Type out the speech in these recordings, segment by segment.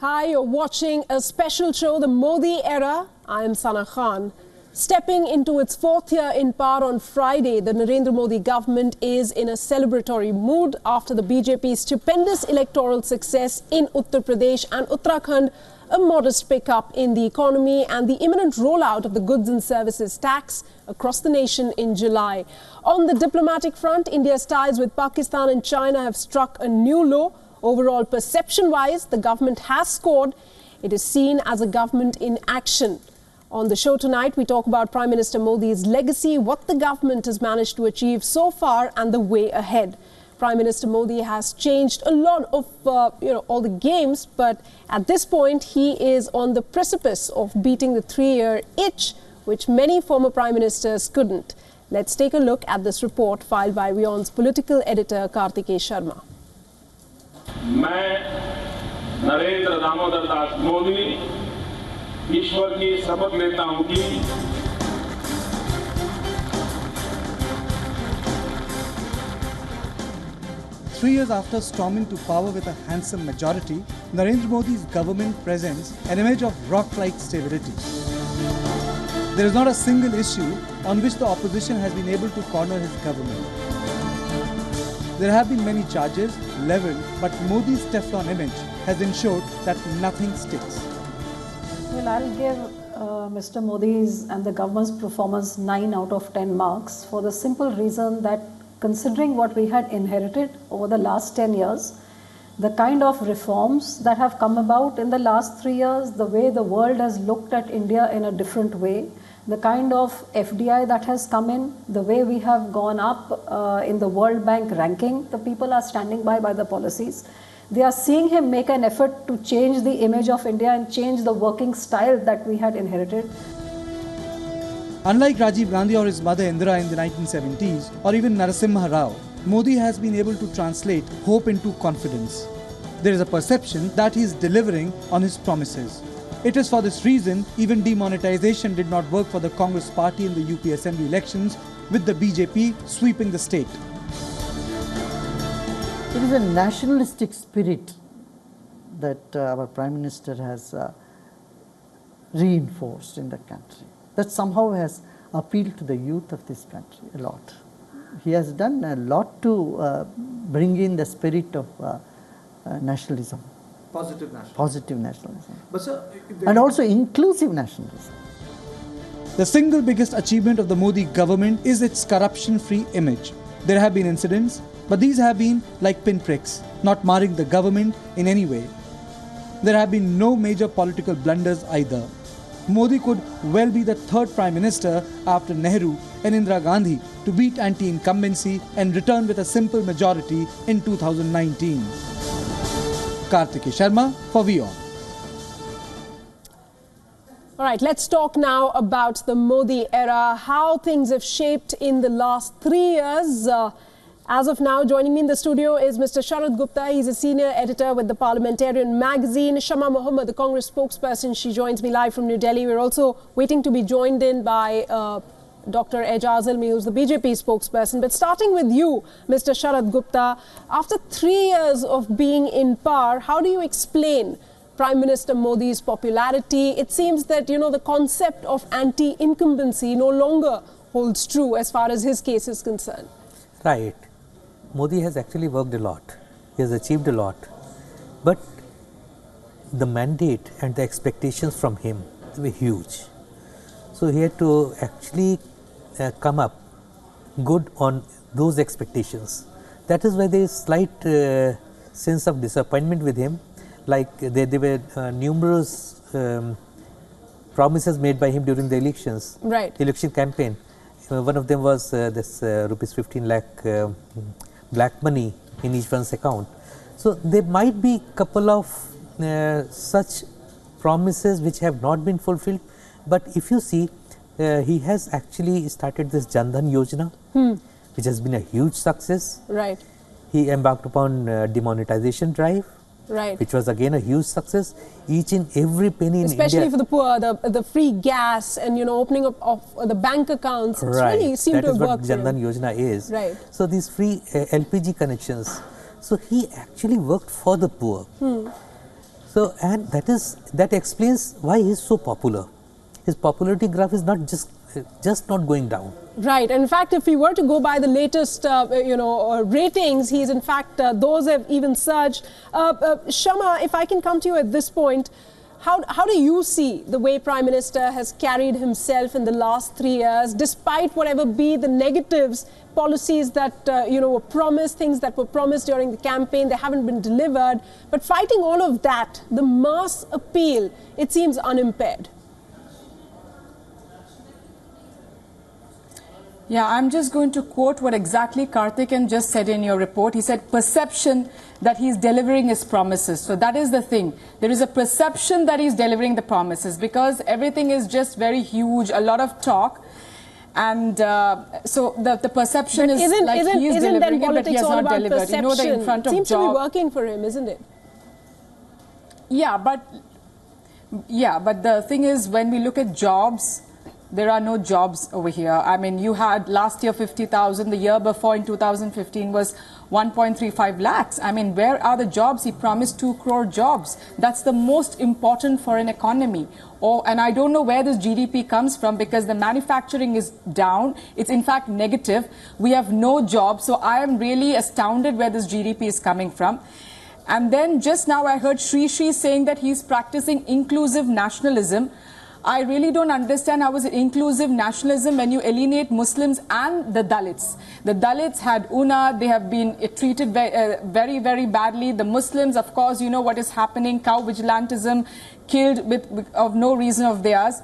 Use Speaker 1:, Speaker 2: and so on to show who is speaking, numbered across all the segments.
Speaker 1: Hi, you're watching a special show, The Modi Era. I am Sana Khan. Stepping into its fourth year in power on Friday, the Narendra Modi government is in a celebratory mood after the BJP's stupendous electoral success in Uttar Pradesh and Uttarakhand, a modest pickup in the economy and the imminent rollout of the goods and services tax across the nation in July. On the diplomatic front, India's ties with Pakistan and China have struck a new low. Overall, perception-wise, the government has scored. It is seen as a government in action. On the show tonight, we talk about Prime Minister Modi's legacy, what the government has managed to achieve so far and the way ahead. Prime Minister Modi has changed a lot of, all the games, but at this point, he is on the precipice of beating the three-year itch, which many former Prime Ministers couldn't. Let's take a look at this report filed by WION's political editor, Kartikeya Sharma.
Speaker 2: मैं नरेंद्र दामोदर दास मोदी ईश्वर की शपथ लेता हूं कि
Speaker 3: 3 years after storming to power with a handsome majority, Narendra Modi's government presents an image of rock-like stability. There is not a single issue on which the opposition has been able to corner his government. There have been many charges leveled, but Modi's Teflon image has ensured that nothing sticks.
Speaker 4: Well, I'll give Mr. Modi's and the government's performance 9 out of 10 marks for the simple reason that considering what we had inherited over the last 10 years, the kind of reforms that have come about in the last 3 years, the way the world has looked at India in a different way, the kind of FDI that has come in, the way we have gone up in the World Bank ranking, the people are standing by the policies. They are seeing him make an effort to change the image of India and change the working style that we had inherited.
Speaker 3: Unlike Rajiv Gandhi or his mother Indira in the 1970s, or even Narasimha Rao, Modi has been able to translate hope into confidence. There is a perception that he is delivering on his promises. It is for this reason even demonetization did not work for the Congress party in the UP Assembly elections, with the BJP sweeping the state.
Speaker 5: It is a nationalistic spirit that our Prime Minister has reinforced in the country, that somehow has appealed to the youth of this country a lot. He has done a lot to bring in the spirit of nationalism.
Speaker 3: Positive nationalism.
Speaker 5: Positive nationalism.
Speaker 3: But sir,
Speaker 5: and also inclusive nationalism.
Speaker 3: The single biggest achievement of the Modi government is its corruption-free image. There have been incidents, but these have been like pinpricks, not marring the government in any way. There have been no major political blunders either. Modi could well be the third Prime Minister after Nehru and Indira Gandhi to beat anti-incumbency and return with a simple majority in 2019. Kartikeya Sharma for WION.
Speaker 1: All right, let's talk now about the Modi era, how things have shaped in the last 3 years. As of now, joining me in the studio is Mr. Sharad Gupta. He's a senior editor with the Parliamentarian magazine. Shama Mohammed, the Congress spokesperson, she joins me live from New Delhi. We're also waiting to be joined in by Dr. Ejaz Almi, who's the BJP spokesperson. But starting with you, Mr. Sharad Gupta, after 3 years of being in power, how do you explain Prime Minister Modi's popularity? It seems that, the concept of anti-incumbency no longer holds true as far as his case is concerned.
Speaker 6: Right. Modi has actually worked a lot. He has achieved a lot. But the mandate and the expectations from him were huge. So he had to actually come up good on those expectations. That is why there is slight sense of disappointment with him. Like there were numerous promises made by him during the elections, election campaign. One of them was this rupees 15 lakh black money in each one's account. So there might be a couple of such promises which have not been fulfilled. But if you see, he has actually started this Jan Dhan Yojana, which has been a huge success.
Speaker 1: Right.
Speaker 6: He embarked upon demonetization drive.
Speaker 1: Right.
Speaker 6: Which was again a huge success. Each and every penny in India.
Speaker 1: Especially for the poor, the free gas and opening up of the bank accounts. It's really seemed to have worked.
Speaker 6: That is what Jan Dhan Yojana is.
Speaker 1: Right.
Speaker 6: So these free LPG connections. So he actually worked for the poor. So, and that explains why he is so popular. His popularity graph is not just not going down.
Speaker 1: Right. And in fact, if we were to go by the latest, ratings, he's in fact, those have even surged. Shama, if I can come to you at this point, how do you see the way Prime Minister has carried himself in the last 3 years, despite whatever be the negatives, policies that, were promised, things that were promised during the campaign, they haven't been delivered. But fighting all of that, the mass appeal, it seems unimpaired.
Speaker 7: Yeah, I'm just going to quote what exactly Karthikeyan just said in your report. He said, perception that he's delivering his promises. So that is the thing. There is a perception that he's delivering the promises because everything is just very huge, a lot of talk. And so the perception is like he is delivering it, but he has not delivered.
Speaker 1: Perception?
Speaker 7: You know, they're in front of
Speaker 1: seems to be working for him, isn't it?
Speaker 7: Yeah, but the thing is, when we look at jobs, there are no jobs over here. I mean, you had last year 50,000, the year before in 2015 was 1.35 lakhs. I mean, where are the jobs? He promised 2 crore jobs. That's the most important for an economy. And I don't know where this GDP comes from because the manufacturing is down. It's in fact negative. We have no jobs. So I am really astounded where this GDP is coming from. And then just now I heard Shri saying that he's practicing inclusive nationalism. I really don't understand how is it inclusive nationalism when you alienate Muslims and the Dalits. The Dalits had UNA, they have been treated very, very badly. The Muslims, of course, you know what is happening, cow vigilantism, killed of no reason of theirs.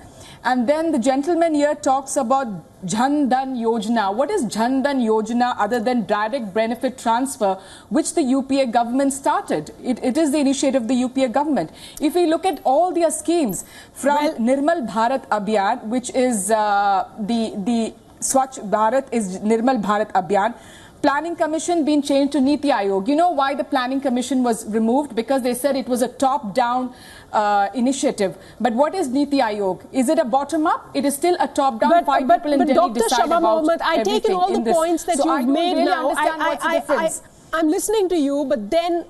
Speaker 7: And then the gentleman here talks about Jan Dhan Yojana. What is Jan Dhan Yojana other than direct benefit transfer, which the UPA government started? It is the initiative of the UPA government. If we look at all their schemes, from Nirmal Bharat Abhiyan, which is the Swachh Bharat is Nirmal Bharat Abhiyan, Planning Commission being changed to Niti Aayog. You know why the Planning Commission was removed? Because they said it was a top-down initiative. But what is Niti Aayog? Is it a bottom-up? It is still a top-down. Five people in Delhi decide about everything.
Speaker 1: I take in all the points that you've made now. I'm listening to you, but then,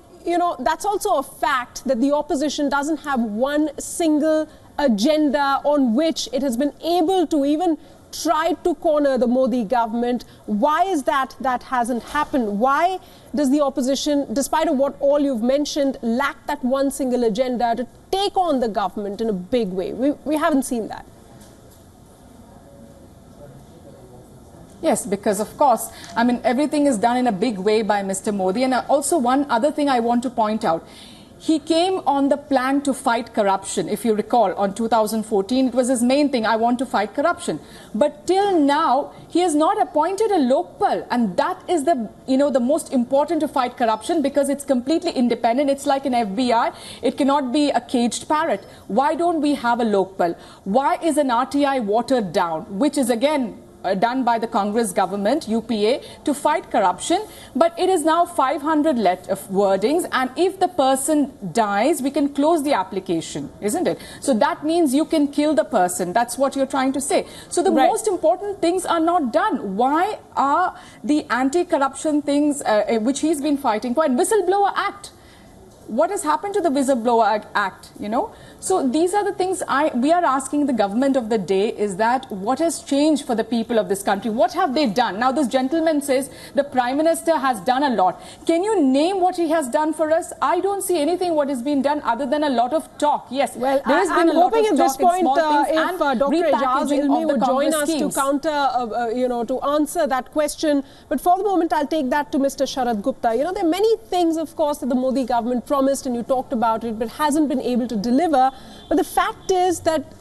Speaker 1: that's also a fact that the opposition doesn't have one single agenda on which it has been able to even tried to corner the Modi government. Why is that hasn't happened? Why does the opposition, despite of what all you've mentioned, lack that one single agenda to take on the government in a big way? We haven't seen that.
Speaker 7: Yes, because of course, I mean, everything is done in a big way by Mr. Modi. And also one other thing I want to point out. He came on the plan to fight corruption. If you recall, on 2014, it was his main thing, I want to fight corruption. But till now, he has not appointed a Lokpal. And that is the most important to fight corruption because it's completely independent. It's like an FBI. It cannot be a caged parrot. Why don't we have a Lokpal? Why is an RTI watered down, which is again done by the Congress government, UPA, to fight corruption, but it is now 500 wordings, and if the person dies, we can close the application, isn't it? So that means you can kill the person. That's what you're trying to say. So the most important things are not done. Why are the anti-corruption things which he's been fighting for, and Whistleblower Act? What has happened to the Whistleblower Act, So these are the things we are asking the government of the day is that what has changed for the people of this country? What have they done? Now this gentleman says the Prime Minister has done a lot. Can you name what he has done for us? I don't see anything what has been done other than a lot of talk. Yes,
Speaker 1: well,
Speaker 7: there has been a lot of talk.
Speaker 1: I'm hoping at this point
Speaker 7: if
Speaker 1: Dr. Ijaz Ilmi would join us to counter, to answer that question. But for the moment, I'll take that to Mr. Sharad Gupta. There are many things, of course, that the Modi government promised, and you talked about it, but hasn't been able to deliver. But the fact is that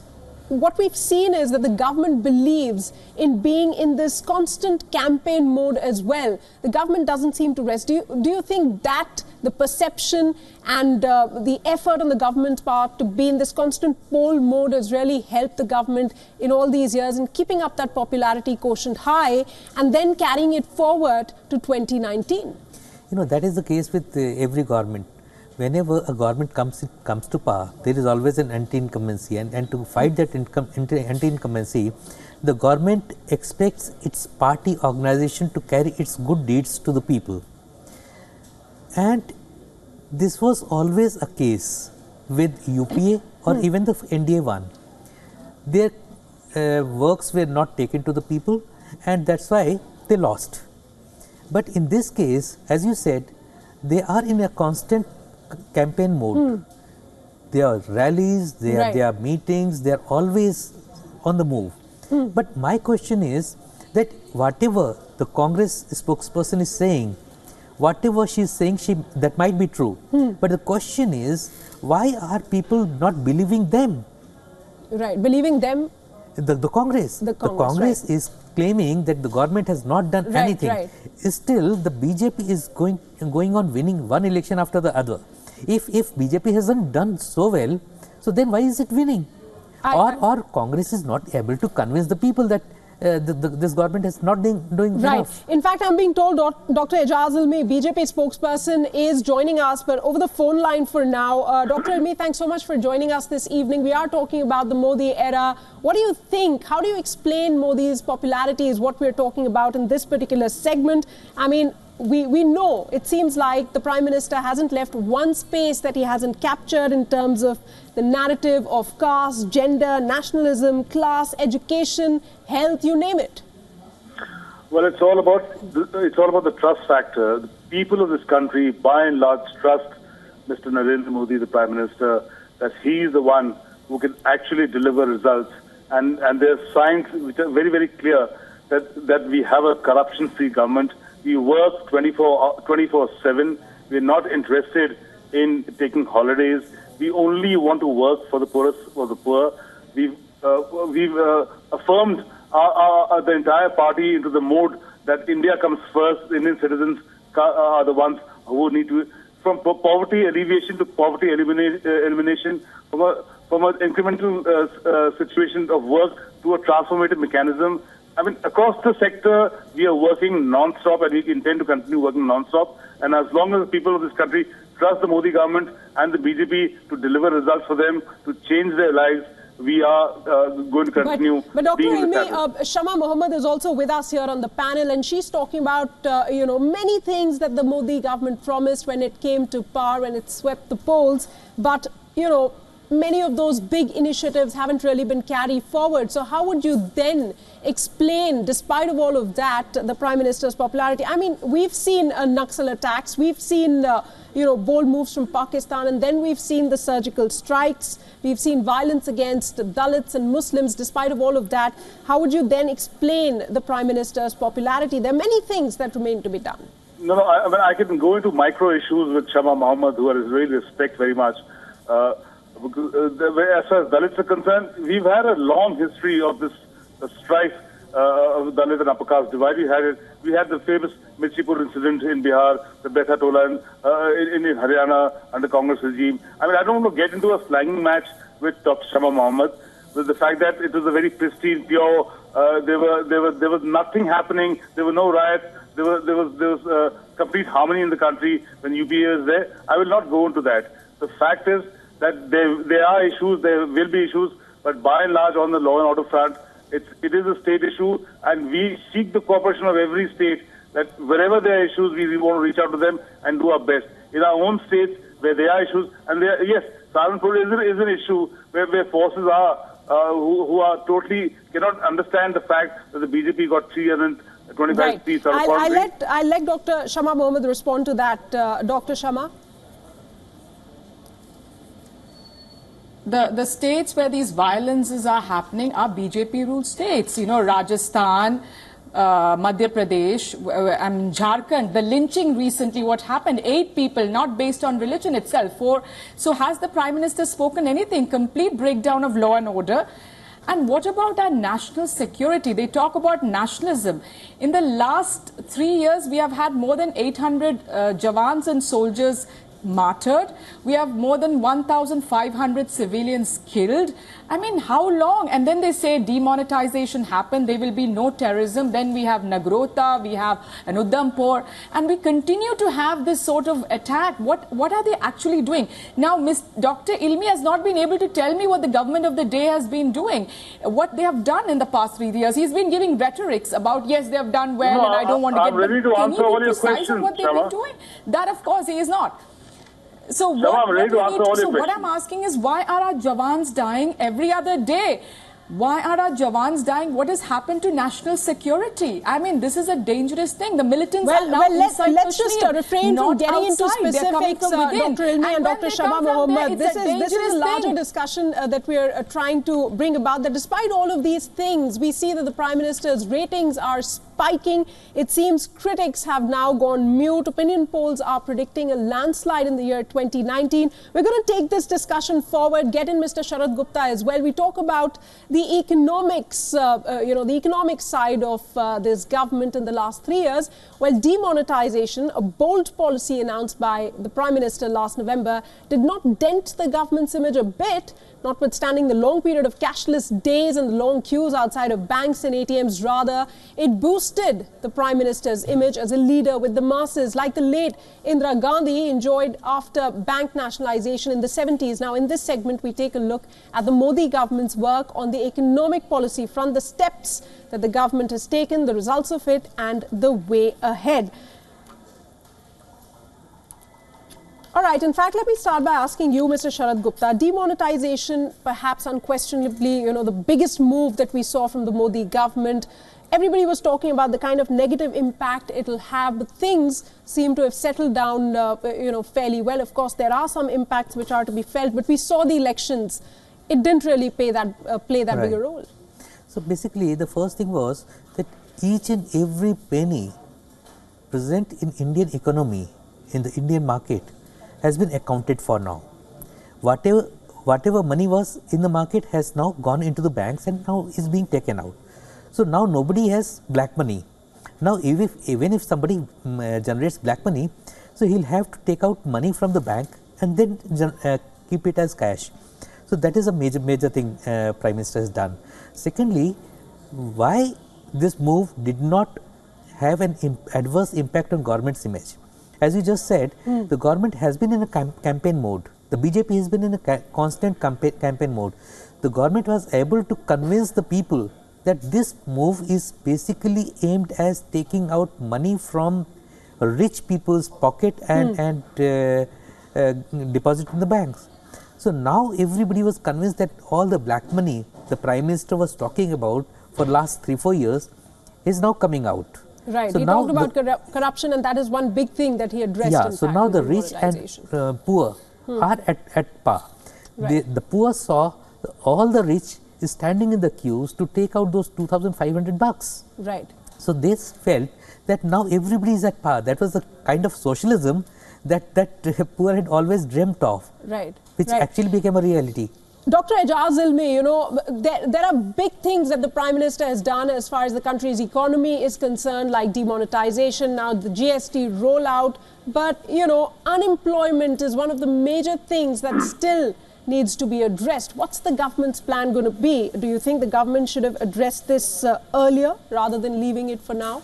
Speaker 1: what we've seen is that the government believes in being in this constant campaign mode as well. The government doesn't seem to rest. Do you think that the perception and the effort on the government's part to be in this constant poll mode has really helped the government in all these years in keeping up that popularity quotient high and then carrying it forward to 2019?
Speaker 6: That is the case with every government. Whenever a government comes to power, there is always an anti-incumbency, and to fight that anti-incumbency, the government expects its party organization to carry its good deeds to the people. And this was always a case with UPA or even the NDA one. Their works were not taken to the people, and that's why they lost. But in this case, as you said, they are in a constant campaign mode. There are rallies, there are meetings, they are always on the move. But my question is that whatever the Congress spokesperson is saying, whatever she is saying, that might be true. But the question is, why are people not believing them?
Speaker 1: Right, believing them?
Speaker 6: The Congress. The Congress is claiming that the government has not done anything. Still, the BJP is going on winning one election after the other. If BJP hasn't done so well, so then why is it winning? Or Congress is not able to convince the people that this government is not doing enough.
Speaker 1: In fact, I'm being told Dr. Ijaz Ilmi, BJP spokesperson, is joining us, but over the phone line for now. Dr. Ilmi, thanks so much for joining us this evening. We are talking about the Modi era. What do you think? How do you explain Modi's popularity is what we're talking about in this particular segment? I mean, we know it seems like the Prime Minister hasn't left one space that he hasn't captured in terms of the narrative of caste, gender, nationalism, class, education, health, you name it.
Speaker 8: Well, it's all about the trust factor. The people of this country, by and large, trust Mr. Narendra Modi, the Prime Minister, that he is the one who can actually deliver results. And there are signs which are very, very clear that we have a corruption-free government. We work 24/7. We're not interested in taking holidays. We only want to work for the poorest, for the poor. We've affirmed the entire party into the mode that India comes first. Indian citizens are the ones who need to, from poverty alleviation to poverty elimination, from an incremental situation of work to a transformative mechanism. I mean, across the sector, we are working non-stop, and we intend to continue working non-stop. And as long as the people of this country trust the Modi government and the BJP to deliver results for them, to change their lives, we are going to continue.
Speaker 1: But Dr. Ilmi, Shama Mohammed is also with us here on the panel, and she's talking about many things that the Modi government promised when it came to power, when it swept the polls. But many of those big initiatives haven't really been carried forward. So how would you then explain, despite of all of that, the Prime Minister's popularity? I mean, we've seen Naxal attacks, we've seen bold moves from Pakistan, and then we've seen the surgical strikes, we've seen violence against Dalits and Muslims. Despite of all of that, how would you then explain the Prime Minister's popularity? There are many things that remain to be done.
Speaker 8: No, I mean, I can go into micro issues with Shama Mohammed, who I really respect very much. As far as Dalits are concerned, we've had a long history of this strife of Dalit and upper caste divide. We had the famous Mirchipur incident in Bihar, the Betha Tola in Haryana under Congress regime. I mean, I don't want to get into a slanging match with Dr. Shama Mohammed, with the fact that it was a very pristine, pure. There was nothing happening. There were no riots. There was complete harmony in the country when UPA is there. I will not go into that. The fact is that there are issues, there will be issues, but by and large on the law and order front, it is a state issue, and we seek the cooperation of every state, that wherever there are issues, we want to reach out to them and do our best. In our own states, where there are issues, and yes, Saharanpur is an issue where forces are who are totally cannot understand the fact that the BJP got 325 seats.
Speaker 1: I'll let Dr. Shama Mohammed respond to that. Dr. Shama?
Speaker 7: The states where these violences are happening are BJP-ruled states. Rajasthan, Madhya Pradesh, and Jharkhand. The lynching recently, what happened? 8 people, not based on religion itself. 4. So has the Prime Minister spoken anything? Complete breakdown of law and order. And what about our national security? They talk about nationalism. In the last 3 years, we have had more than 800 Jawans and soldiers martyred. We have more than 1,500 civilians killed. I mean, how long? And then they say demonetization happened, there will be no terrorism. Then we have Nagrota, we have Udhampur, and we continue to have this sort of attack. What are they actually doing? Now, Dr. Ilmi has not been able to tell me what the government of the day has been doing, what they have done in the past 3 years. He's been giving rhetorics about, yes, they have done well, and I don't want to
Speaker 8: I'm ready to answer all your questions,
Speaker 7: what they've been doing? That, of course, he is not. So
Speaker 8: I'm ready to answer all your
Speaker 7: so what
Speaker 8: questions.
Speaker 7: I'm asking is, why are our Jawans dying every other day? Why are our Jawans dying? What has happened to national security? I mean, this is a dangerous thing. The militants are now inside
Speaker 1: let's just
Speaker 7: Kashmir,
Speaker 1: refrain from
Speaker 7: not
Speaker 1: getting into
Speaker 7: outside. They're coming
Speaker 1: specifics,
Speaker 7: from within.
Speaker 1: Dr. Ilmi and
Speaker 7: when
Speaker 1: Dr.
Speaker 7: they
Speaker 1: Shaba
Speaker 7: come from there,
Speaker 1: Mohammed.
Speaker 7: it's
Speaker 1: This is a larger
Speaker 7: thing.
Speaker 1: discussion that we are trying to bring about, that despite all of these things, we see that the Prime Minister's ratings are spiking. It seems critics have now gone mute. Opinion polls are predicting a landslide in the year 2019. We're going to take this discussion forward, get in Mr. Sharad Gupta as well. We talk about the economics, the economic side of this government in the last 3 years. Well, demonetization, a bold policy announced by the Prime Minister last November, did not dent the government's image a bit, notwithstanding the long period of cashless days and the long queues outside of banks and ATMs. Rather, it boosted the Prime Minister's image as a leader with the masses, like the late Indira Gandhi enjoyed after bank nationalization in the 70s. Now, in this segment, we take a look at the Modi government's work on the economic policy front, the steps that the government has taken, the results of it, and the way ahead. All right, in fact, let me start by asking you, Mr. Sharad Gupta, demonetization, perhaps unquestionably, the biggest move that we saw from the Modi government. Everybody was talking about the kind of negative impact it'll have, but things seem to have settled down, fairly well. Of course, there are some impacts which are to be felt, but we saw the elections. It didn't really play that bigger role.
Speaker 6: So basically, the first thing was that each and every penny present in Indian economy, in the Indian market, has been accounted for now. Whatever money was in the market has now gone into the banks and now is being taken out. So now nobody has black money. Now even if somebody generates black money, so he'll have to take out money from the bank and then keep it as cash. So that is a major thing Prime Minister has done. Secondly, why this move did not have an adverse impact on government's image? As you just said, the government has been in a campaign mode. The BJP has been in a constant campaign mode. The government was able to convince the people that this move is basically aimed as taking out money from rich people's pocket and deposit in the banks. So now everybody was convinced that all the black money the Prime Minister was talking about for the last 3-4 years is now coming out.
Speaker 1: Right,
Speaker 6: so
Speaker 1: he talked about corruption, and that is one big thing that he addressed.
Speaker 6: Yeah,
Speaker 1: in
Speaker 6: so
Speaker 1: fact,
Speaker 6: now the rich and poor are at par.
Speaker 1: Right.
Speaker 6: The poor saw all the rich is standing in the queues to take out those 2,500 bucks.
Speaker 1: Right.
Speaker 6: So they felt that now everybody is at par. That was the kind of socialism that poor had always dreamt of.
Speaker 1: Right.
Speaker 6: Which actually became a reality.
Speaker 1: Dr. Ijaz Ilmi, there are big things that the Prime Minister has done as far as the country's economy is concerned, like demonetization, now the GST rollout. But, unemployment is one of the major things that still needs to be addressed. What's the government's plan going to be? Do you think the government should have addressed this earlier rather than leaving it for now?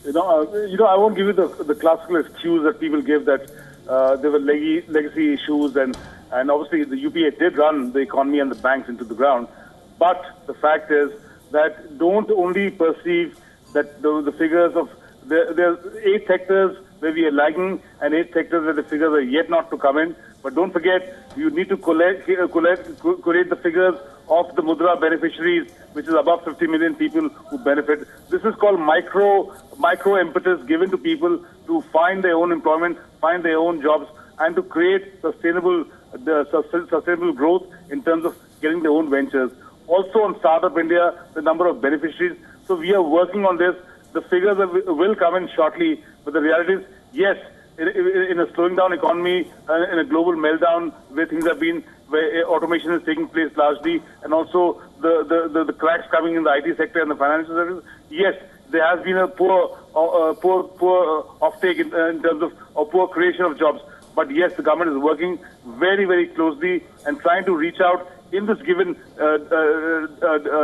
Speaker 8: I won't give you the classical excuse that people give that there were legacy issues and obviously the UPA did run the economy and the banks into the ground. But the fact is that don't only perceive that the figures of there are 8 sectors where we are lagging and 8 sectors where the figures are yet not to come in. But don't forget, you need to collate the figures of the Mudra beneficiaries, which is above 50 million people who benefit. This is called micro impetus given to people to find their own employment, find their own jobs, and to create sustainable growth in terms of getting their own ventures. Also on Startup India, the number of beneficiaries. So we are working on this. The figures will come in shortly, but the reality is, yes, in a slowing down economy, in a global meltdown where things have been, where automation is taking place largely, and also the cracks coming in the IT sector and the financial services, yes, there has been a poor offtake in terms of poor creation of jobs. But yes, the government is working very, very closely and trying to reach out in this given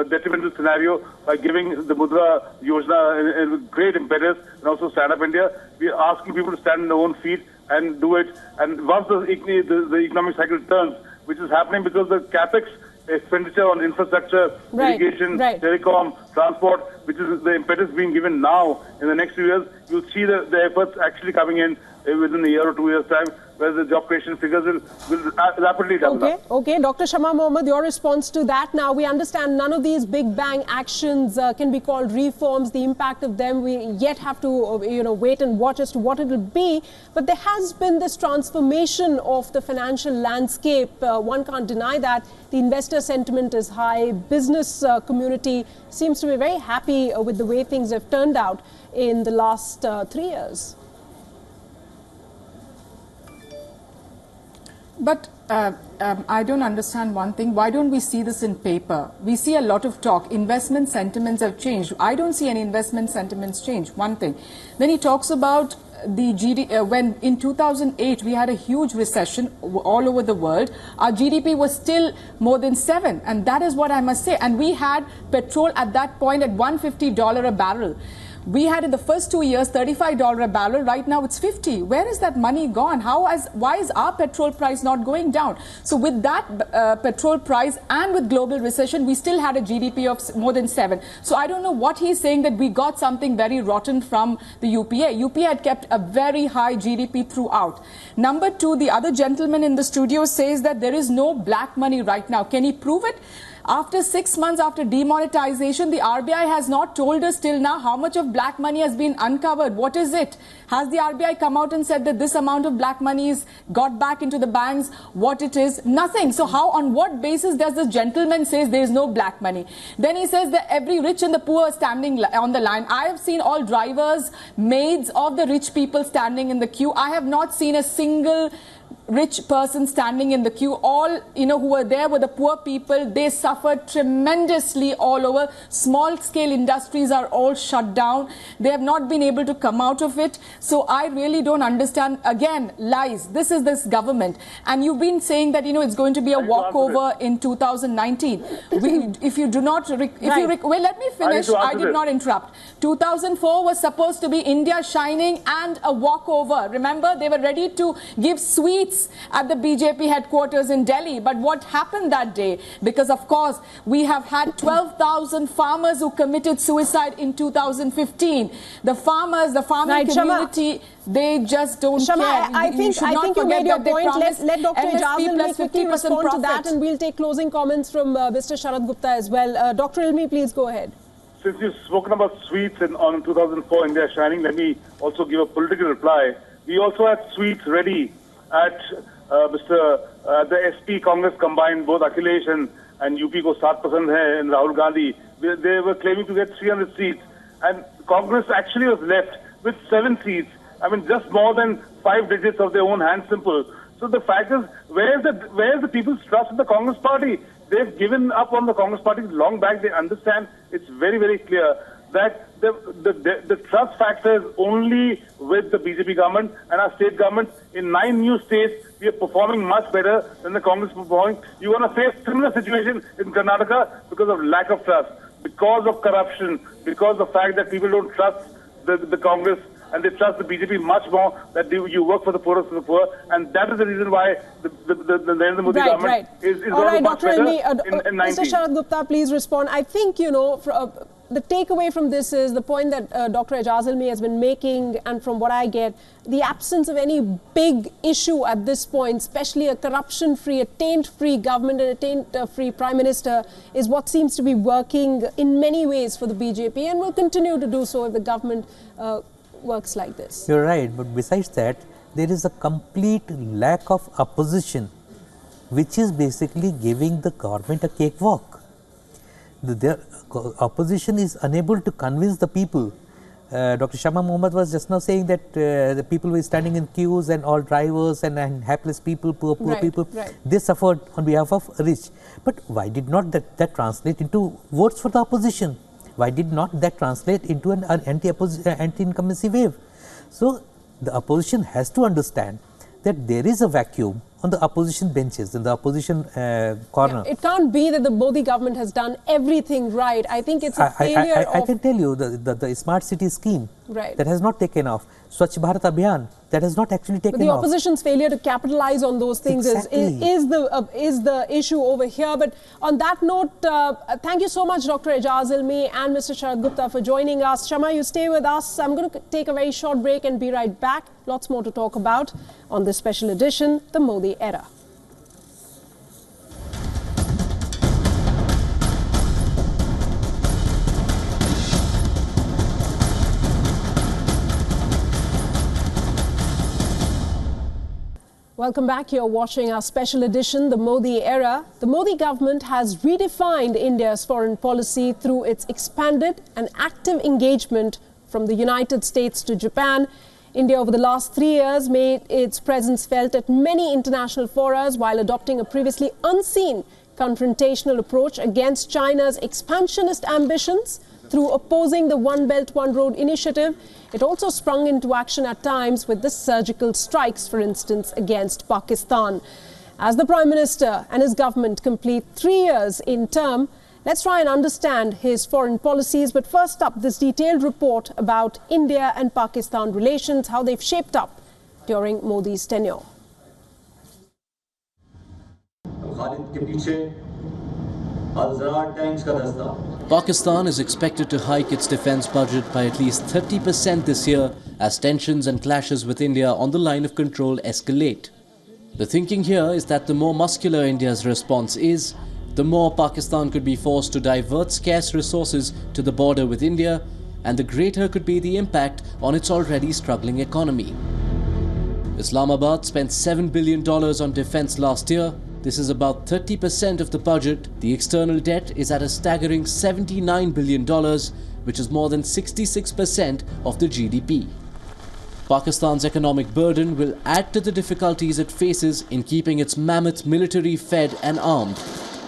Speaker 8: detrimental scenario by giving the Mudra Yojana a great impetus, and also Stand Up India. We are asking people to stand on their own feet and do it. And once the economic cycle turns, which is happening because the capex expenditure on infrastructure, irrigation, telecom, transport, which is the impetus being given now in the next few years, you'll see the efforts actually coming in within a year or 2 years' time. where the job creation figures will rapidly double up.
Speaker 1: Okay. Dr. Shama Mohammed, your response to that now. We understand none of these big bang actions can be called reforms. The impact of them, we yet have to wait and watch as to what it will be. But there has been this transformation of the financial landscape. One can't deny that. The investor sentiment is high. Business community seems to be very happy with the way things have turned out in the last 3 years.
Speaker 7: But I don't understand one thing. Why don't we see this in paper? We see a lot of talk. Investment sentiments have changed. I don't see any investment sentiments change. One thing. Then he talks about the GDP. When in 2008 we had a huge recession all over the world, our GDP was still more than 7, and that is what I must say. And we had petrol at that point at $150 a barrel. We had in the first 2 years $35 a barrel. Right now it's 50. Where is that money gone? Why is our petrol price not going down? So with that petrol price and with global recession, we still had a GDP of more than 7. So I don't know what he's saying, that we got something very rotten from the UPA. UPA had kept a very high GDP throughout. Number two, the other gentleman in the studio says that there is no black money right now. Can he prove it? After 6 months after demonetization, the RBI has not told us till now how much of black money has been uncovered. What is it? Has the RBI come out and said that this amount of black money is got back into the banks? What it is? Nothing. So how, on what basis does this gentleman say there is no black money? Then he says that every rich and the poor are standing on the line. I have seen all drivers, maids of the rich people standing in the queue. I have not seen a single rich person standing in the queue. All who were there were the poor people. They suffered tremendously all over. Small scale industries are all shut down. They have not been able to come out of it. So I really don't understand. Again, lies. This is this government, and you've been saying that it's going to be a walkover in 2019. If you do not, let me finish. I did not interrupt. 2004 was supposed to be India shining and a walkover. Remember, they were ready to give sweets at the BJP headquarters in Delhi. But what happened that day? Because of course we have had 12,000 farmers who committed suicide in 2015. The farmers, the farming community, they just don't care.
Speaker 1: I think you made your point. Let Dr. Ijaz quickly respond to that, and we'll take closing comments from Mr. Sharad Gupta as well. Dr. Ilmi, please go ahead.
Speaker 8: Since you've spoken about sweets on 2004 India Shining, let me also give a political reply. We also had sweets ready at the SP Congress combined, both Akhilesh and UP ko 7% hai, and Rahul Gandhi. They were claiming to get 300 seats, and Congress actually was left with 7 seats. I mean, just more than 5 digits of their own hand simple. So the fact is, where is the people's trust in the Congress party? They've given up on the Congress party long back. They understand. It's very, very clear that the trust factor is only with the BJP government and our state government. In 9 new states, we are performing much better than the Congress performing. You're going to face similar situation in Karnataka because of lack of trust, because of corruption, because of the fact that people don't trust the Congress and they trust the BJP much more, that you work for the poorest of the poor, and that is the reason why the Narendra Modi government is going much better in 19.
Speaker 1: Mr. Sharad Gupta, please respond. I think, the takeaway from this is the point that Dr. Ijaz Ilmi has been making, and from what I get, the absence of any big issue at this point, especially a corruption-free, a taint-free government and a taint-free Prime Minister, is what seems to be working in many ways for the BJP, and will continue to do so if the government works like this.
Speaker 6: You're right, but besides that, there is a complete lack of opposition, which is basically giving the government a cakewalk. The opposition is unable to convince the people. Dr. Shama Mohammed was just now saying that the people were standing in queues and all drivers and hapless people, poor people, they suffered on behalf of rich. But why did not that translate into votes for the opposition? Why did not that translate into an anti-incumbency wave? So the opposition has to understand that there is a vacuum on the opposition benches, in the opposition corner.
Speaker 1: It can't be that the Modi government has done everything right. I think it's a failure
Speaker 6: I can tell you the smart city scheme that has not taken off. Swachh Bharat Abhiyan that has not actually taken off.
Speaker 1: But the opposition's failure to capitalize on those things is the issue over here. But on that note, thank you so much, Dr. Ijaz Ilmi and Mr. Sharad Gupta for joining us. Shama, you stay with us. I'm going to take a very short break and be right back. Lots more to talk about on this special edition, The Modi Era. Welcome back. You're watching our special edition, The Modi Era. The Modi government has redefined India's foreign policy through its expanded and active engagement from the United States to Japan. India over the last 3 years made its presence felt at many international forums while adopting a previously unseen confrontational approach against China's expansionist ambitions through opposing the One Belt, One Road initiative. It also sprung into action at times with the surgical strikes, for instance, against Pakistan. As the Prime Minister and his government complete 3 years in term, let's try and understand his foreign policies. But first up, this detailed report about India and Pakistan relations, how they've shaped up during Modi's tenure.
Speaker 9: Pakistan is expected to hike its defense budget by at least 30% this year as tensions and clashes with India on the line of control escalate. The thinking here is that the more muscular India's response is, the more Pakistan could be forced to divert scarce resources to the border with India, and the greater could be the impact on its already struggling economy. Islamabad spent $7 billion on defense last year. This is about 30% of the budget. The external debt is at a staggering $79 billion, which is more than 66% of the GDP. Pakistan's economic burden will add to the difficulties it faces in keeping its mammoth military fed and armed.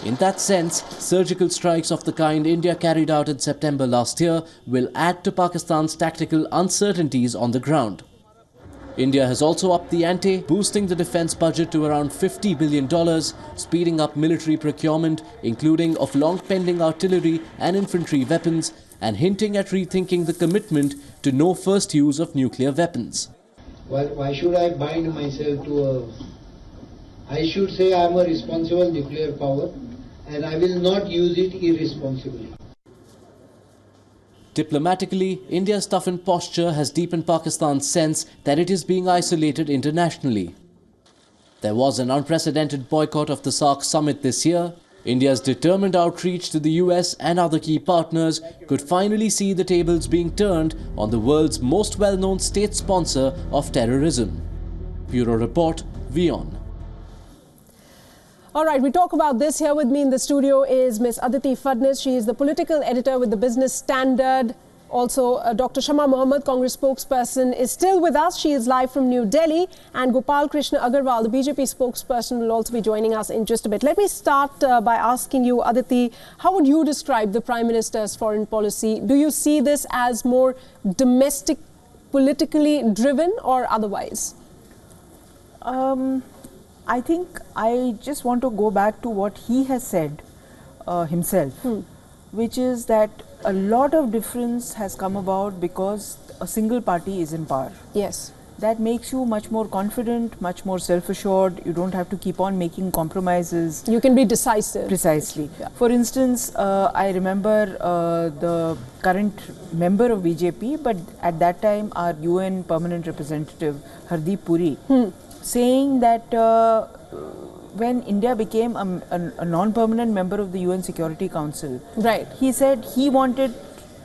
Speaker 9: In that sense, surgical strikes of the kind India carried out in September last year will add to Pakistan's tactical uncertainties on the ground. India has also upped the ante, boosting the defense budget to around $50 billion, speeding up military procurement, including of long-pending artillery and infantry weapons, and hinting at rethinking the commitment to no first use of nuclear weapons.
Speaker 10: Why should I bind myself to I should say I am a responsible nuclear power and I will not use it irresponsibly.
Speaker 9: Diplomatically, India's toughened posture has deepened Pakistan's sense that it is being isolated internationally. There was an unprecedented boycott of the SAARC summit this year. India's determined outreach to the US and other key partners could finally see the tables being turned on the world's most well-known state sponsor of terrorism. Bureau Report, WION.
Speaker 1: All right, we talk about this. Here with me in the studio is Ms. Aditi Fadnis. She is the political editor with the Business Standard. Also, Dr. Shama Mohammed, Congress spokesperson, is still with us. She is live from New Delhi. And Gopal Krishna Agarwal, the BJP spokesperson, will also be joining us in just a bit. Let me start by asking you, Aditi, how would you describe the Prime Minister's foreign policy? Do you see this as more domestic, politically driven or otherwise?
Speaker 11: I think I just want to go back to what he has said himself, which is that a lot of difference has come about because a single party is in power.
Speaker 1: Yes.
Speaker 11: That makes you much more confident, much more self-assured. You don't have to keep on making compromises.
Speaker 1: You can be decisive.
Speaker 11: Precisely.
Speaker 1: Yeah.
Speaker 11: For instance, I remember the current member of BJP, but at that time our UN permanent representative, Hardeep Puri, saying that when India became a non-permanent member of the UN Security Council, he said he wanted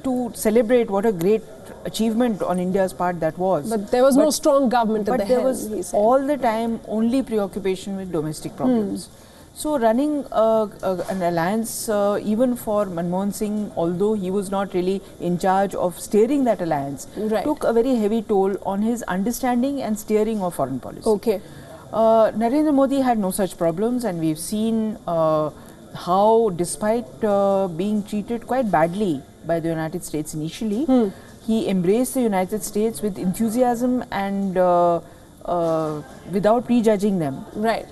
Speaker 11: to celebrate what a great achievement on India's part that was.
Speaker 1: But there was no strong government at the helm,
Speaker 11: But there was all the time only preoccupation with domestic problems. So running an alliance, even for Manmohan Singh, although he was not really in charge of steering that alliance, took a very heavy toll on his understanding and steering of foreign policy.
Speaker 1: Okay.
Speaker 11: Narendra Modi had no such problems, and we've seen how, despite being treated quite badly by the United States initially, he embraced the United States with enthusiasm and without prejudging them.
Speaker 1: Right.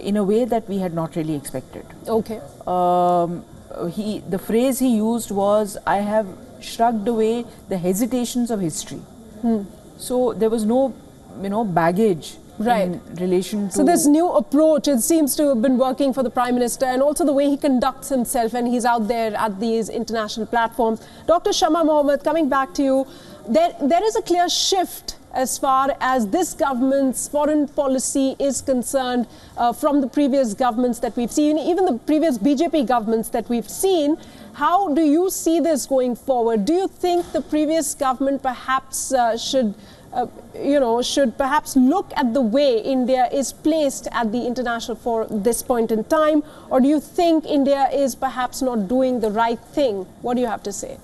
Speaker 11: in a way that we had not really expected.
Speaker 1: Okay.
Speaker 11: The phrase he used was, "I have shrugged away the hesitations of history." So there was no, baggage in relation to...
Speaker 1: So this new approach, it seems to have been working for the Prime Minister, and also the way he conducts himself when he's out there at these international platforms. Dr. Shama Mohammed, coming back to you, there is a clear shift as far as this government's foreign policy is concerned from the previous governments that we've seen, even the previous BJP governments that we've seen. How do you see this going forward? Do you think the previous government perhaps should perhaps look at the way India is placed at the international for this point in time? Or do you think India is perhaps not doing the right thing? What do you have to say?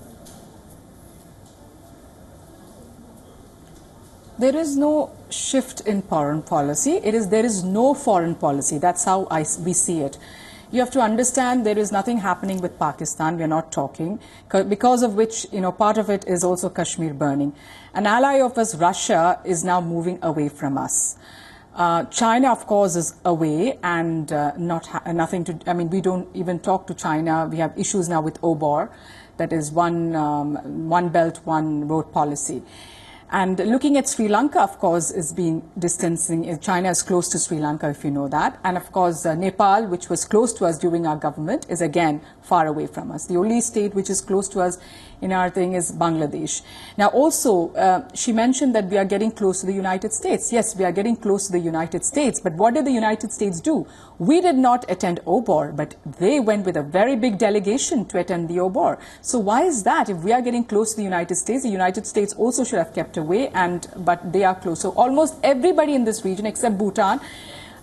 Speaker 7: There is no shift in foreign policy. There is no foreign policy. That's how we see it. You have to understand there is nothing happening with Pakistan. We are not talking, because of which, part of it is also Kashmir burning. An ally of us, Russia, is now moving away from us. China, of course, is away and nothing to. I mean, we don't even talk to China. We have issues now with OBOR, that is one belt, one road policy. And looking at Sri Lanka, of course, is being distancing. China is close to Sri Lanka, if you know that. And of course, Nepal, which was close to us during our government, is again far away from us. The only state which is close to us in our thing is Bangladesh. Now, also, she mentioned that we are getting close to the United States. Yes, we are getting close to the United States. But what did the United States do? We did not attend OBOR, but they went with a very big delegation to attend the OBOR. So why is that? If we are getting close to the United States also should have kept away, but they are close. So almost everybody in this region except Bhutan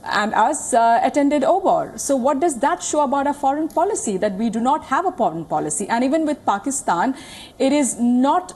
Speaker 7: and us attended OBOR. So what does that show about our foreign policy? That we do not have a foreign policy. And even with Pakistan, it is not...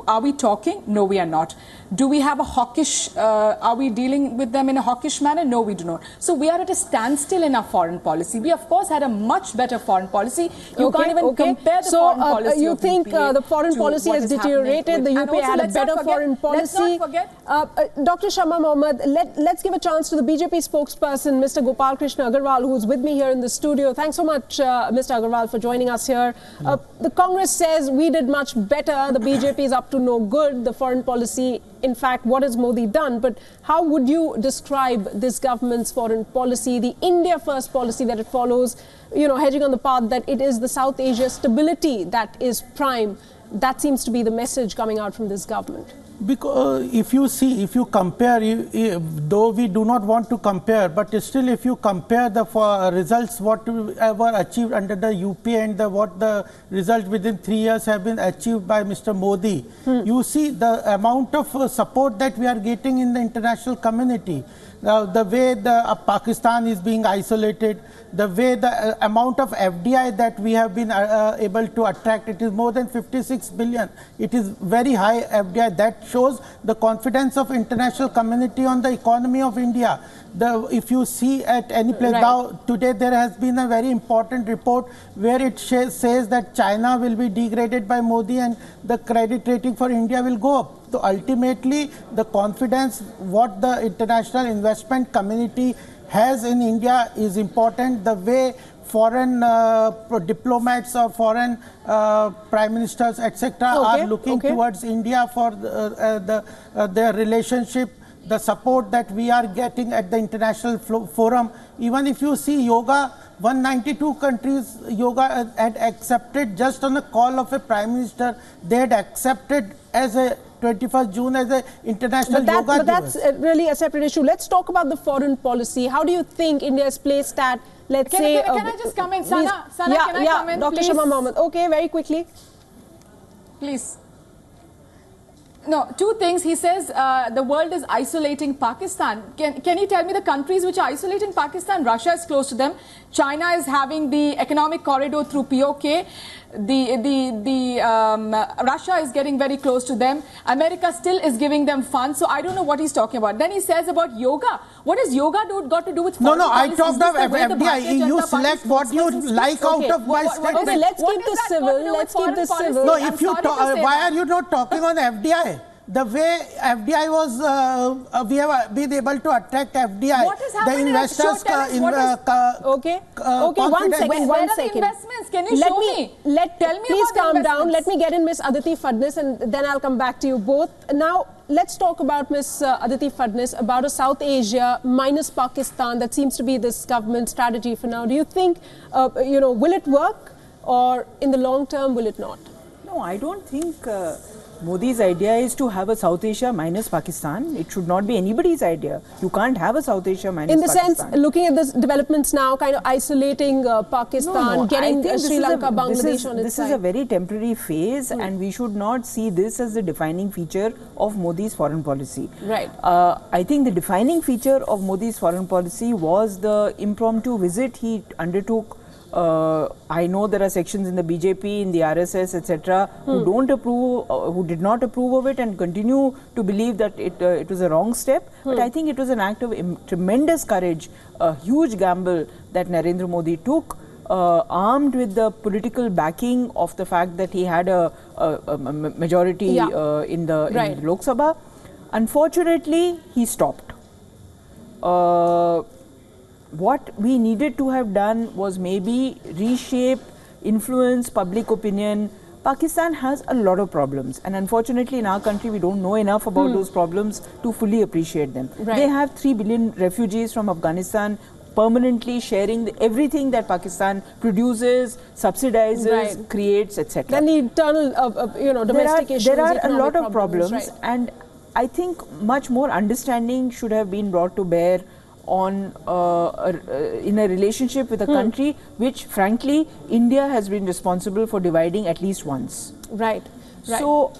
Speaker 7: are we talking? No, we are not. Do we have a hawkish, are we dealing with them in a hawkish manner? No, we do not. So we are at a standstill in our foreign policy. We, of course, had a much better foreign policy. You can't even compare the foreign policy.
Speaker 1: You think the foreign policy has deteriorated? The UP had a better foreign policy.
Speaker 7: Let's not forget.
Speaker 1: Dr. Shama Mohammed, let's give a chance to the BJP spokesperson, Mr. Gopal Krishna Agarwal, who's with me here in the studio. Thanks so much, Mr. Agarwal, for joining us here. The Congress says we did much better. The BJP is up to no good. The foreign policy, in fact, what has Modi done? But how would you describe this government's foreign policy, the India first policy that it follows, hedging on the path that it is the South Asia stability that is prime? That seems to be the message coming out from this government.
Speaker 12: Because if you compare, though we do not want to compare, but still if you compare the results, whatever achieved under the UP and what the result within 3 years have been achieved by Mr. Modi, you see the amount of support that we are getting in the international community. The way Pakistan is being isolated, the way the amount of FDI that we have been able to attract, it is more than 56 billion. It is very high FDI. That shows the confidence of international community on the economy of India. If you see at any place now, today there has been a very important report where it says that China will be degraded by Modi and the credit rating for India will go up. So ultimately, the confidence what the international investment community has in India is important. The way foreign diplomats or foreign prime ministers, etc., are looking towards India for their relationship, the support that we are getting at the international forum. Even if you see yoga, 192 countries yoga had accepted just on the call of a prime minister. They had accepted as a 21st June as an international yoga
Speaker 1: But that's really a separate issue. Let's talk about the foreign policy. How do you think India is placed at, let's say...
Speaker 7: Can I just come in? Sana, can I come in,
Speaker 1: Dr. Shama Mohammed. Okay, very quickly.
Speaker 7: Please. No, two things. He says the world is isolating Pakistan. Can you tell me the countries which are isolating Pakistan? Russia is close to them. China is having the economic corridor through POK. Russia is getting very close to them. America still is giving them funds. So I don't know what he's talking about. Then he says about yoga. What has yoga got to do with foreign
Speaker 12: policy?
Speaker 7: I
Speaker 12: talked of FDI. You select what you like out of my statement.
Speaker 1: Okay, let's keep this civil. Let's keep this civil.
Speaker 12: No, if you why are you not talking on FDI? The way FDI was, we have been able to attract FDI.
Speaker 7: What has happened
Speaker 12: the investors
Speaker 1: okay, one second.
Speaker 7: Where are the investments? Can you show me? Tell me
Speaker 1: please
Speaker 7: about
Speaker 1: calm down. Let me get in Miss Aditi Phadnis and then I'll come back to you both. Now, let's talk about Miss Aditi Phadnis, about a South Asia minus Pakistan. That seems to be this government strategy for now. Do you think, will it work, or in the long term, will it not?
Speaker 11: No, I don't think Modi's idea is to have a South Asia minus Pakistan. It should not be anybody's idea. You can't have a South Asia minus Pakistan.
Speaker 1: In the sense, looking at the developments now, kind of isolating Pakistan, getting Sri Lanka, Bangladesh on its side.
Speaker 11: This is a very temporary phase, and we should not see this as the defining feature of Modi's foreign policy.
Speaker 1: Right.
Speaker 11: I think the defining feature of Modi's foreign policy was the impromptu visit he undertook. I know there are sections in the BJP, in the RSS, etc., who don't approve, who did not approve of it and continue to believe that it was a wrong step. But I think it was an act of tremendous courage, a huge gamble that Narendra Modi took, armed with the political backing of the fact that he had a majority in the Lok Sabha. Unfortunately, he stopped. What we needed to have done was maybe reshape, influence public opinion. Pakistan has a lot of problems, and unfortunately in our country we don't know enough about those problems to fully appreciate them. They have 3 billion refugees from Afghanistan permanently sharing everything that Pakistan produces, subsidizes, creates, etc.
Speaker 1: Then the internal, domestic issues.
Speaker 11: There are a lot of problems, and I think much more understanding should have been brought to bear on in a relationship with a country which frankly India has been responsible for dividing at least once.
Speaker 1: Right.
Speaker 11: So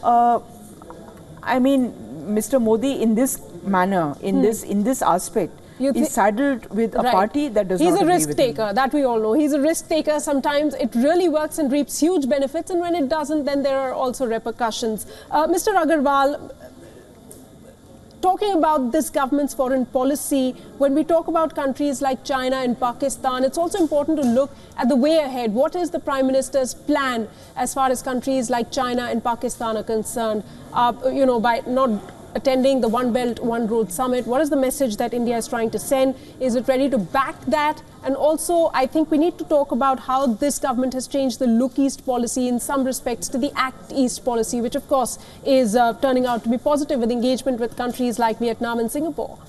Speaker 11: I mean, Mr. Modi in this manner, in this aspect, is saddled with a party that does not agree with him.
Speaker 1: He's a risk taker, that we all know. He's a risk taker. Sometimes it really works and reaps huge benefits, and when it doesn't, then there are also repercussions. Mr. Agarwal, talking about this government's foreign policy, when we talk about countries like China and Pakistan, it's also important to look at the way ahead. What is the Prime Minister's plan as far as countries like China and Pakistan are concerned? By not attending the One Belt, One Road Summit, what is the message that India is trying to send? Is it ready to back that? And also, I think we need to talk about how this government has changed the Look East policy in some respects to the Act East policy, which of course is turning out to be positive with engagement with countries like Vietnam and Singapore.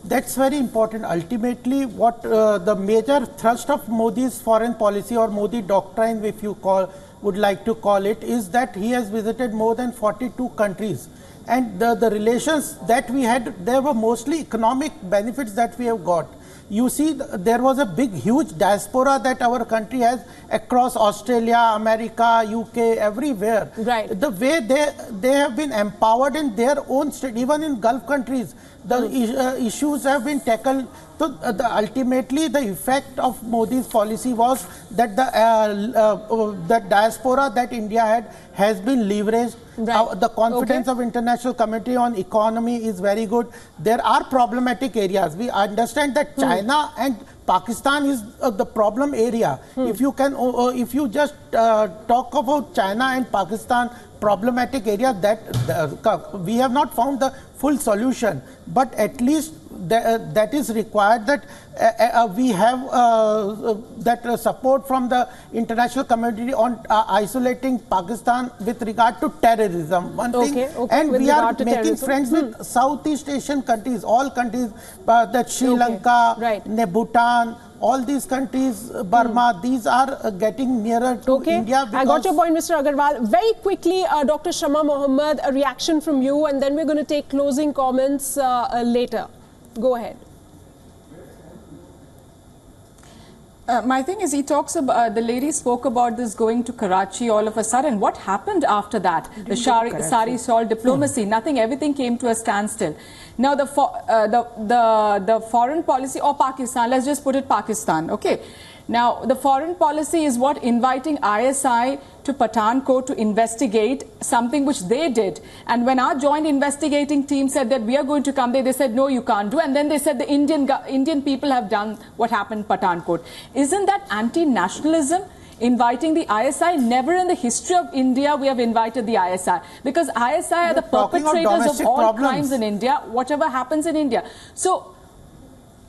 Speaker 12: That's very important. Ultimately, what the major thrust of Modi's foreign policy, or Modi doctrine, if you would like to call it, is that he has visited more than 42 countries. And the relations that we had, there were mostly economic benefits that we have got. You see, there was a huge diaspora that our country has across Australia, America, UK, everywhere.
Speaker 1: Right.
Speaker 12: The way they have been empowered in their own state, even in Gulf countries, the issues have been tackled. So ultimately, the effect of Modi's policy was that the diaspora that India has been leveraged.
Speaker 1: Right.
Speaker 12: The confidence of international community on economy is very good. There are problematic areas. We understand that China and Pakistan is the problem area. If you just talk about China and Pakistan problematic areas, that we have not found the full solution, but at least that is required, that we have that support from the international community on isolating Pakistan with regard to terrorism. One thing, and we are making friends with Southeast Asian countries, all countries, that Sri Lanka, Bhutan, all these countries, Burma, these are getting nearer to India.
Speaker 1: I got your point, Mr. Agarwal. Very quickly, Dr. Shama Mohammed, a reaction from you, and then we're going to take closing comments later. Go ahead.
Speaker 7: My thing is, he talks about, the lady spoke about this going to Karachi all of a sudden. What happened after that? The sari shawl diplomacy, nothing, everything came to a standstill. Now the foreign policy, or Pakistan, let's just put it Pakistan, okay. Now the foreign policy is what? Inviting ISI to Pathankot to investigate something which they did. And when our joint investigating team said that we are going to come there, they said, no, you can't do. And then they said the Indian people have done what happened in Pathankot. Isn't that anti-nationalism? inviting the ISI. Never in the history of India we have invited the ISI, because ISI are the perpetrators of all crimes in India, whatever happens in India. So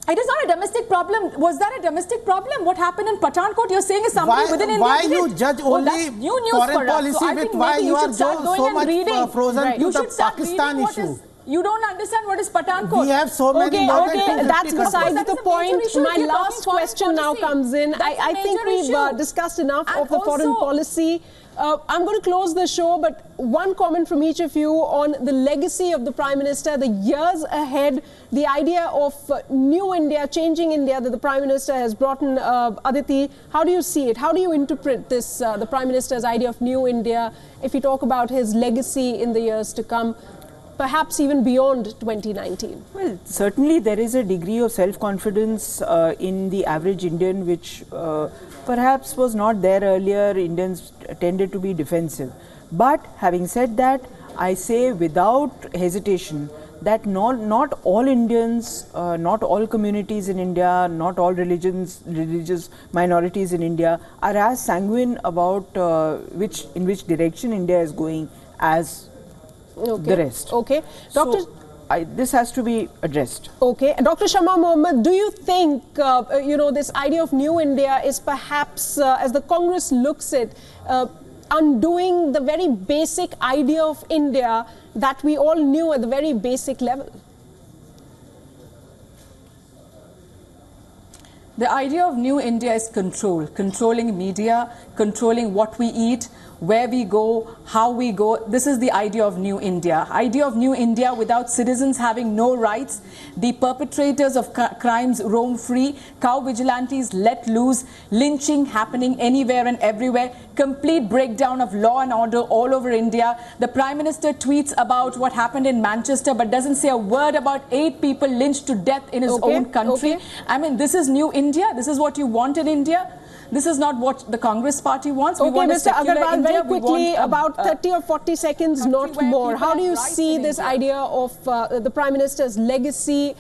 Speaker 7: it is not a domestic problem. Was that a domestic problem? What happened in Pathankot, you're saying, is somebody within India.
Speaker 12: Why you judge only foreign policy
Speaker 7: so
Speaker 12: with why you are so much frozen to the Pakistan issue?
Speaker 7: You don't understand what is Pathankot.
Speaker 12: We have so many
Speaker 1: Okay, that's besides the point. My last question now comes in. I think we've discussed enough of the foreign policy. I'm going to close the show, but one comment from each of you on the legacy of the Prime Minister, the years ahead, the idea of new India, changing India that the Prime Minister has brought in. Aditi, how do you see it? How do you interpret this, the Prime Minister's idea of new India, if you talk about his legacy in the years to come? Perhaps even beyond 2019?
Speaker 11: Well, certainly there is a degree of self-confidence in the average Indian, which perhaps was not there earlier. Indians tended to be defensive. But having said that, I say without hesitation that not all Indians, not all communities in India, not all religious minorities in India are as sanguine about in which direction India is going as the rest.
Speaker 1: Okay. Doctor,
Speaker 11: so, this has to be addressed.
Speaker 1: Okay. Dr. Shama Mohammed, do you think, this idea of new India is perhaps, as the Congress looks at, undoing the very basic idea of India that we all knew at the very basic level?
Speaker 7: The idea of new India is control, controlling media, controlling what we eat, where we go, how we go. This is the idea of new India. Idea of new India without citizens having no rights, the perpetrators of crimes roam free, cow vigilantes let loose, lynching happening anywhere and everywhere, complete breakdown of law and order all over India. The Prime Minister tweets about what happened in Manchester but doesn't say a word about 8 people lynched to death in his own country. I mean, this is new India. This is what you want in India. This is not what the Congress party wants. We want
Speaker 1: Mr. Agarwal, very quickly, about 30 or 40 seconds, not more. How do you see this idea of the Prime Minister's legacy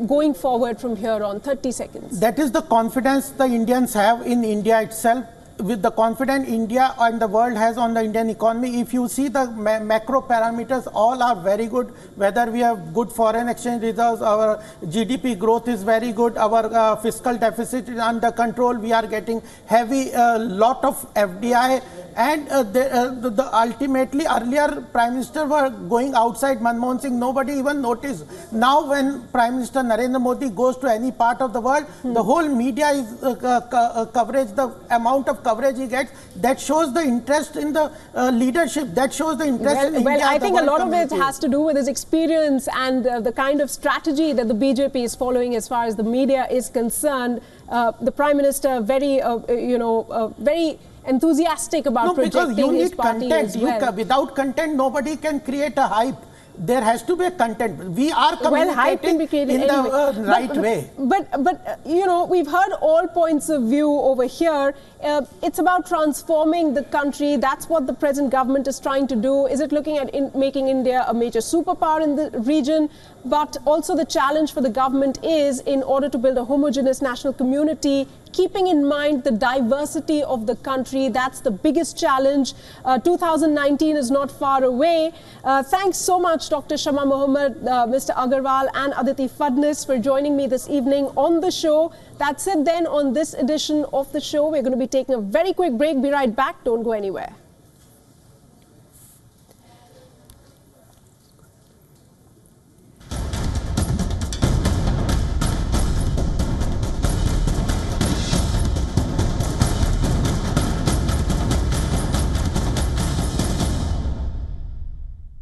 Speaker 1: going forward from here on? 30 seconds.
Speaker 12: That is the confidence the Indians have in India itself. With the confidence India and the world has on the Indian economy, if you see the macro parameters, all are very good. Whether we have good foreign exchange reserves, our GDP growth is very good, our fiscal deficit is under control, we are getting heavy lot of FDI, and ultimately earlier Prime Minister were going outside Manmohan Singh, nobody even noticed. Now when Prime Minister Narendra Modi goes to any part of the world, the whole media is coverage, the amount of coverage he gets, that shows the interest in the leadership, that shows the interest in India.
Speaker 1: Well, I think a lot of it has to do with his experience and the kind of strategy that the BJP is following as far as the media is concerned. The Prime Minister very, very enthusiastic about projecting his party as well.
Speaker 12: Without content, nobody can create a hype. There has to be a content. We are communicating in the right way.
Speaker 1: But we've heard all points of view over here. It's about transforming the country. That's what the present government is trying to do. Is it looking at making India a major superpower in the region? But also the challenge for the government is, in order to build a homogeneous national community, keeping in mind the diversity of the country. That's the biggest challenge. 2019 is not far away. Thanks so much, Dr. Shama Mohammed, Mr. Agarwal and Aditi Fadnis for joining me this evening on the show. That's it then on this edition of the show. We're going to be taking a very quick break. Be right back. Don't go anywhere.